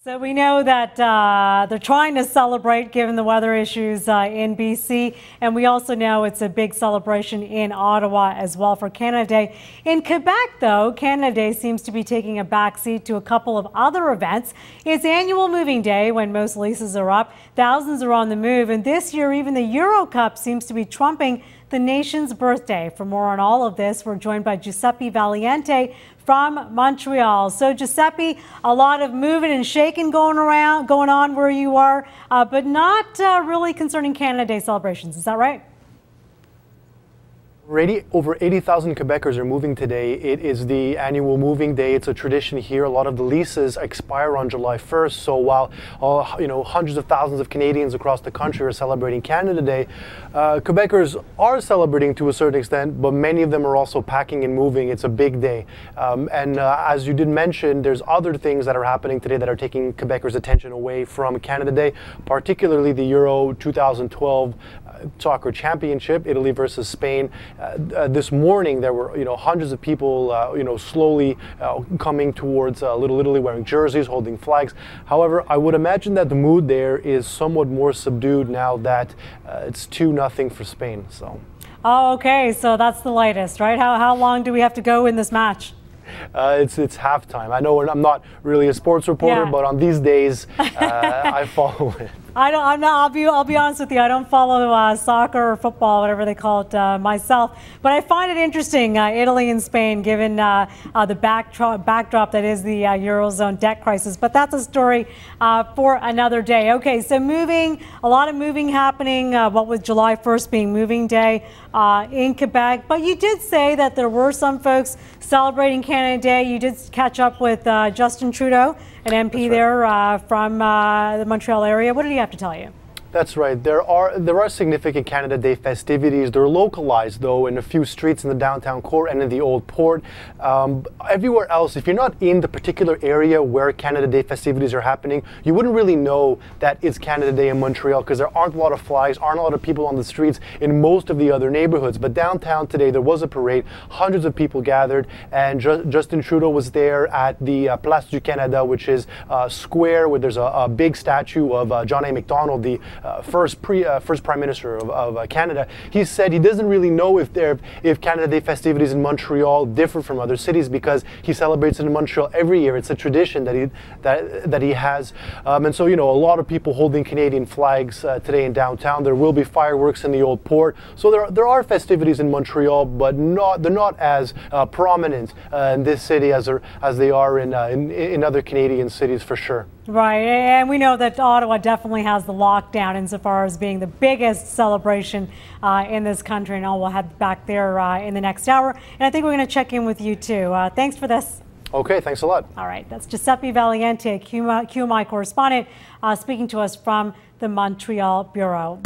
So we know that they're trying to celebrate given the weather issues in BC, and we also know it's a big celebration in Ottawa as well for Canada Day. In Quebec, though, Canada Day seems to be taking a backseat to a couple of other events. It's annual moving day when most leases are up. Thousands are on the move, and this year even the Euro Cup seems to be trumping the nation's birthday. For more on all of this, we're joined by Giuseppe Valiante from Montreal. So Giuseppe, a lot of moving and shaking going on where you are, but not really concerning Canada Day celebrations. Is that right? Over 80,000 Quebecers are moving today. It is the annual moving day. It's a tradition here. A lot of the leases expire on July 1st. So while hundreds of thousands of Canadians across the country are celebrating Canada Day, Quebecers are celebrating to a certain extent, but many of them are also packing and moving. It's a big day. As you did mention, there's other things that are happening today that are taking Quebecers' attention away from Canada Day, particularly the Euro 2012 soccer championship, Italy versus Spain. This morning there were hundreds of people slowly coming towards Little Italy wearing jerseys, holding flags. However, I would imagine that the mood there is somewhat more subdued now that it's 2-0 for Spain. So. Oh, okay. So that's the latest, right? How long do we have to go in this match? It's halftime. I know I'm not really a sports reporter, but on these days, I follow it. I'll be honest with you. I don't follow soccer or football, whatever they call it, myself. But I find it interesting, Italy and Spain, given the backdrop that is the Eurozone debt crisis. But that's a story for another day. Okay, so a lot of moving happening. What with July 1st being moving day in Quebec. But you did say that there were some folks celebrating Canada Day. You did catch up with Justin Trudeau, an MP there from the Montreal area. What did he have to tell you? That's right. There are significant Canada Day festivities. They're localized, though, in a few streets in the downtown core and in the old port. Everywhere else, if you're not in the particular area where Canada Day festivities are happening, you wouldn't really know that it's Canada Day in Montreal because there aren't a lot of flags, aren't a lot of people on the streets in most of the other neighborhoods. But downtown today, there was a parade. Hundreds of people gathered, and Justin Trudeau was there at the Place du Canada, which is a square where there's a big statue of John A. Macdonald, the first Prime Minister of Canada. He said he doesn't really know if Canada Day festivities in Montreal differ from other cities because he celebrates it in Montreal every year. It's a tradition that he has, and so a lot of people holding Canadian flags today in downtown. There will be fireworks in the old port. So there are festivities in Montreal, but they're not as prominent in this city as they are in other Canadian cities for sure. Right, and we know that Ottawa definitely has the lockdown insofar as being the biggest celebration in this country, and we'll head back there in the next hour. And I think we're going to check in with you too. Thanks for this. Okay, thanks a lot. All right, that's Giuseppe Valiante, QMI correspondent, speaking to us from the Montreal Bureau.